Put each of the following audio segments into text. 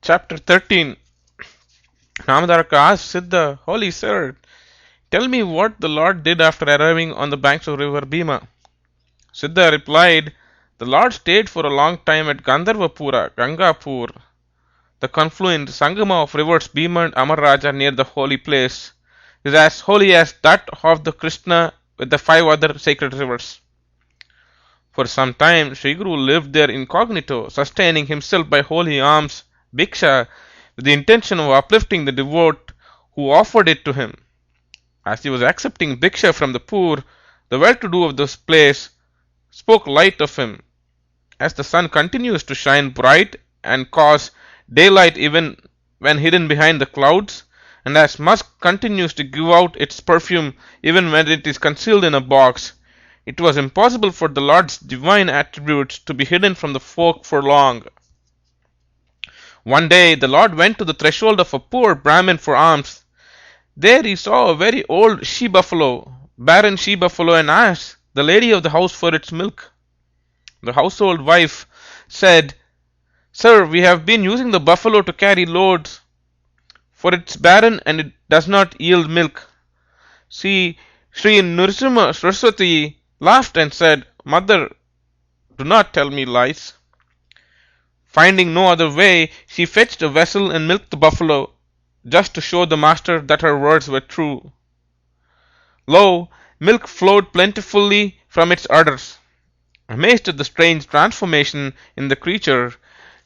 Chapter 13. Namadaraka asked Siddha, Holy Sir, tell me what the Lord did after arriving on the banks of river Bhima. Siddha replied, the Lord stayed for a long time at Gandharvapura, Gangapur, the confluent Sangama of rivers Bhima and Amarraja near the holy place, is as holy as that of the Krishna with the 5 other sacred rivers. For some time, Sriguru lived there incognito, sustaining himself by holy alms, bhiksha, with the intention of uplifting the devote who offered it to him. As he was accepting bhiksha from the poor, the well-to-do of this place spoke light of him. As the sun continues to shine bright and cause daylight even when hidden behind the clouds, and as musk continues to give out its perfume even when it is concealed in a box, it was impossible for the Lord's divine attributes to be hidden from the folk for long. One day the Lord went to the threshold of a poor Brahmin for alms. There he saw a very old she-buffalo, barren she-buffalo, and asked the lady of the house for its milk. The household wife said, Sir, we have been using the buffalo to carry loads, for it's barren and it does not yield milk. Sri Nrsimha Saraswati laughed and said, Mother, do not tell me lies. Finding no other way, she fetched a vessel and milked the buffalo, just to show the master that her words were true. Lo, milk flowed plentifully from its udders. Amazed at the strange transformation in the creature,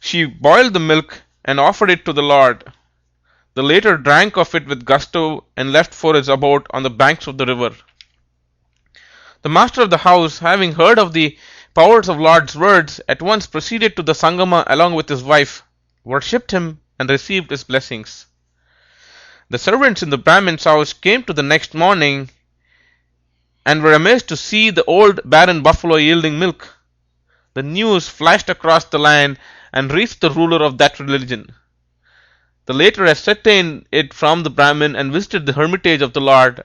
she boiled the milk and offered it to the Lord. The latter drank of it with gusto and left for his abode on the banks of the river. The master of the house, having heard of the powers of Lord's words, at once proceeded to the Sangama along with his wife, worshipped him, and received his blessings. The servants in the Brahmin's house came to the next morning and were amazed to see the old barren buffalo yielding milk. The news flashed across the land and reached the ruler of that religion. The latter ascertained it from the Brahmin and visited the hermitage of the Lord,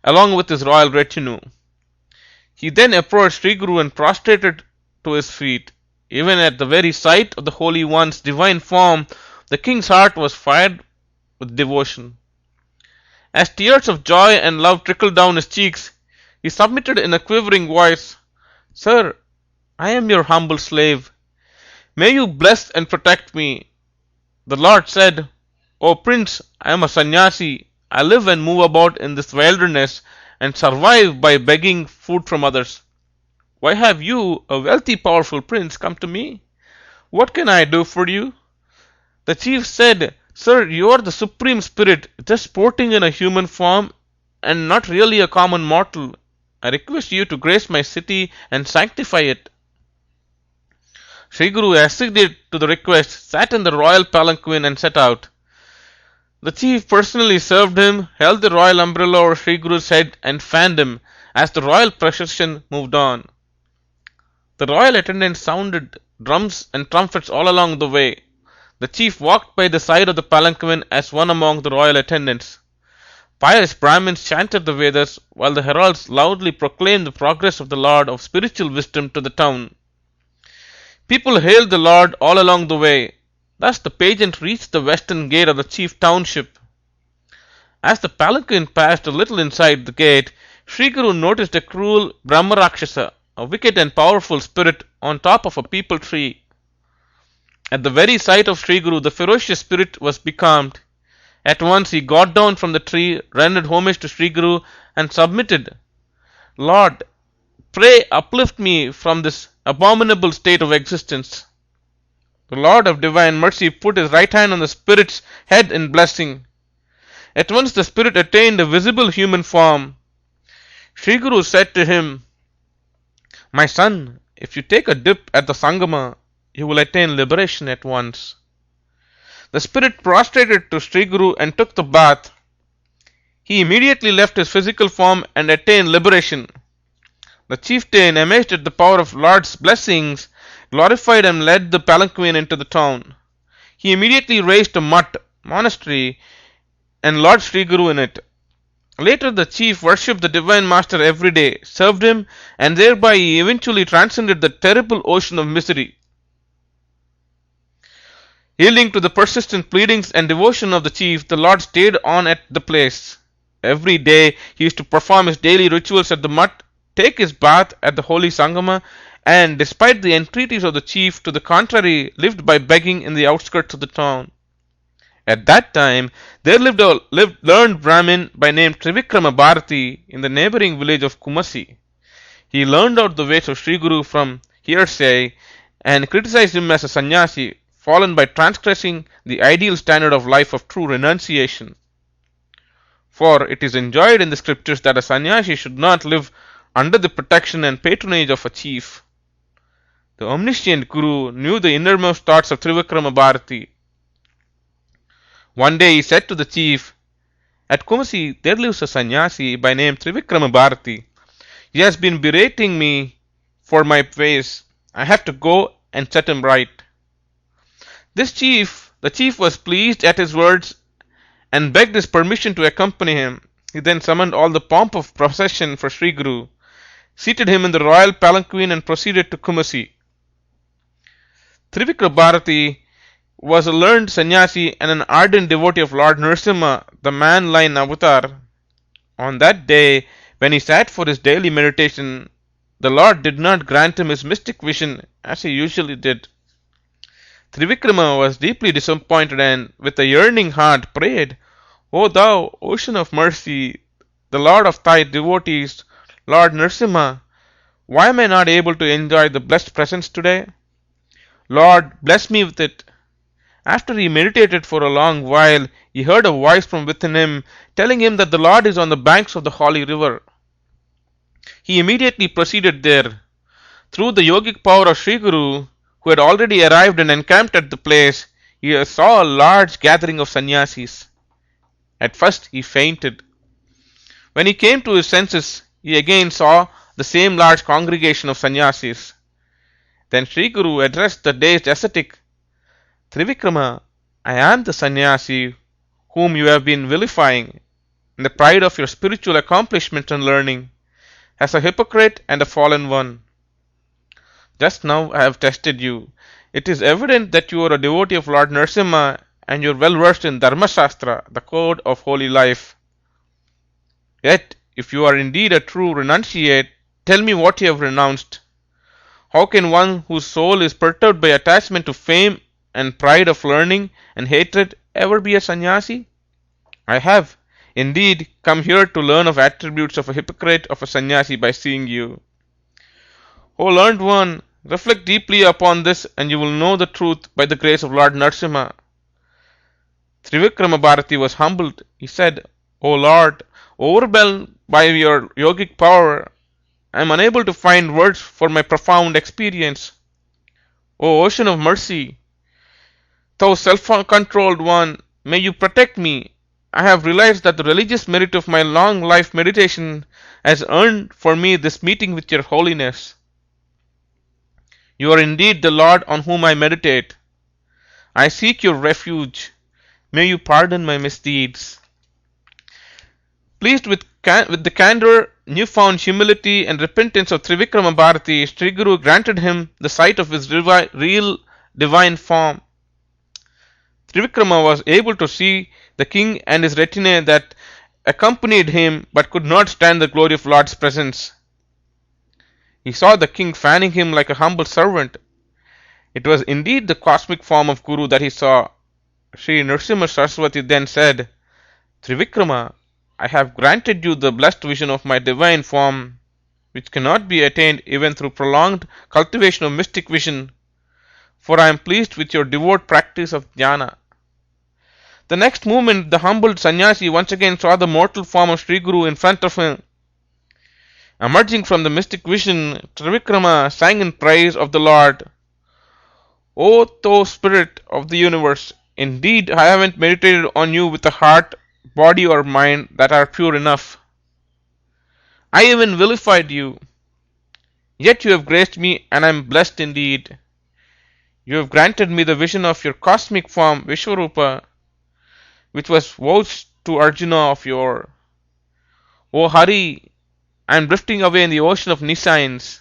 along with his royal retinue. He then approached Sriguru and prostrated to his feet. Even at the very sight of the Holy One's divine form, the king's heart was fired with devotion. As tears of joy and love trickled down his cheeks, he submitted in a quivering voice, Sir, I am your humble slave. May you bless and protect me. The Lord said, O Prince, I am a sannyasi. I live and move about in this wilderness and survive by begging food from others. Why have you, a wealthy, powerful prince, come to me? What can I do for you? The chief said, Sir, you are the supreme spirit, just sporting in a human form and not really a common mortal. I request you to grace my city and sanctify it. Sriguru acceded to the request, sat in the royal palanquin and set out. The chief personally served him, held the royal umbrella over Sriguru's head and fanned him as the royal procession moved on. The royal attendants sounded drums and trumpets all along the way. The chief walked by the side of the palanquin as one among the royal attendants. Pious Brahmins chanted the Vedas, while the heralds loudly proclaimed the progress of the Lord of spiritual wisdom to the town. People hailed the Lord all along the way. Thus the pageant reached the western gate of the chief township. As the palanquin passed a little inside the gate, Sriguru noticed a cruel Brahmarakshasa, a wicked and powerful spirit, on top of a peepal tree. At the very sight of Sriguru, the ferocious spirit was becalmed. At once he got down from the tree, rendered homage to Sriguru, and submitted. Lord, pray uplift me from this abominable state of existence. The Lord of divine mercy put his right hand on the spirit's head in blessing. At once the spirit attained a visible human form. Sriguru said to him, My son, if you take a dip at the Sangama, you will attain liberation at once. The spirit prostrated to Sriguru and took the bath. He immediately left his physical form and attained liberation. The chieftain, amazed at the power of Lord's blessings, glorified and led the palanquin into the town. He immediately raised a mutt, monastery, and lodged Sriguru in it. Later the chief worshipped the divine master every day, served him, and thereby he eventually transcended the terrible ocean of misery. Yielding to the persistent pleadings and devotion of the chief, the Lord stayed on at the place. Every day he used to perform his daily rituals at the mutt, take his bath at the holy Sangama, and, despite the entreaties of the chief to the contrary, lived by begging in the outskirts of the town. At that time, there lived a learned Brahmin by name Trivikrama Bharati in the neighboring village of Kumasi. He learned out the ways of sriguru from hearsay and criticized him as a sannyasi, fallen by transgressing the ideal standard of life of true renunciation. For it is enjoined in the scriptures that a sannyasi should not live under the protection and patronage of a chief. The omniscient Guru knew the innermost thoughts of Trivikrama Bharati. One day he said to the chief, "At Kumasi there lives a sannyasi by name Trivikrama Bharati. He has been berating me for my ways. I have to go and set him right." The chief was pleased at his words and begged his permission to accompany him. He then summoned all the pomp of procession for Sri Guru, seated him in the royal palanquin and proceeded to Kumasi. Trivikrama Bharati was a learned sannyasi and an ardent devotee of Lord Nrsimha, the man-lion avatar. On that day, when he sat for his daily meditation, the Lord did not grant him his mystic vision as he usually did. Trivikrama was deeply disappointed and, with a yearning heart, prayed, "O thou, ocean of mercy, the Lord of thy devotees, Lord Nrsimha, why am I not able to enjoy the blessed presence today? Lord, bless me with it." After he meditated for a long while, he heard a voice from within him telling him that the Lord is on the banks of the holy river. He immediately proceeded there. Through the yogic power of Sri Guru, who had already arrived and encamped at the place, he saw a large gathering of sannyasis. At first he fainted. When he came to his senses, he again saw the same large congregation of sannyasis. Then Sri Guru addressed the dazed ascetic, "Trivikrama, I am the sannyasi whom you have been vilifying in the pride of your spiritual accomplishment and learning, as a hypocrite and a fallen one. Just now I have tested you. It is evident that you are a devotee of Lord Nrsimha and you are well versed in Dharma Shastra, the code of holy life. Yet, if you are indeed a true renunciate, tell me what you have renounced. How can one whose soul is perturbed by attachment to fame and pride of learning and hatred ever be a sannyasi? I have, indeed, come here to learn of attributes of a hypocrite of a sannyasi by seeing you. O learned one, reflect deeply upon this and you will know the truth by the grace of Lord Nrsimha." Trivikrama Bharati was humbled. He said, "O Lord, overwhelmed by your yogic power, I am unable to find words for my profound experience. O ocean of mercy, thou self-controlled one, may you protect me. I have realized that the religious merit of my long life meditation has earned for me this meeting with your holiness. You are indeed the Lord on whom I meditate. I seek your refuge. May you pardon my misdeeds." Pleased with the candor, newfound humility, and repentance of Trivikrama Bharati, Sri Guru granted him the sight of his real divine form. Trivikrama was able to see the king and his retinue that accompanied him, but could not stand the glory of Lord's presence. He saw the king fanning him like a humble servant. It was indeed the cosmic form of Guru that he saw. Sri Nrsimha Saraswati then said, "Trivikrama, I have granted you the blessed vision of my divine form, which cannot be attained even through prolonged cultivation of mystic vision, for I am pleased with your devout practice of jnana." The next moment, the humbled sannyasi once again saw the mortal form of Sri Guru in front of him. Emerging from the mystic vision, Trivikrama sang in praise of the Lord, "O thou spirit of the universe, indeed I haven't meditated on you with a heart, body or mind that are pure enough. I even vilified you. Yet you have graced me and I am blessed indeed. You have granted me the vision of your cosmic form, Vishwarupa, which was vouched to Arjuna of yore. O Hari, I am drifting away in the ocean of nescience.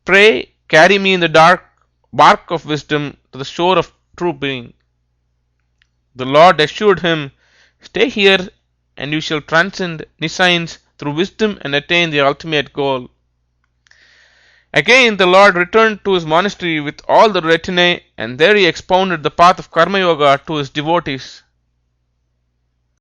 Pray carry me in the dark bark of wisdom to the shore of true being." The Lord assured him, "Stay here and you shall transcend nescience through wisdom and attain the ultimate goal." Again the Lord returned to his monastery with all the retinue, and there he expounded the path of Karma Yoga to his devotees.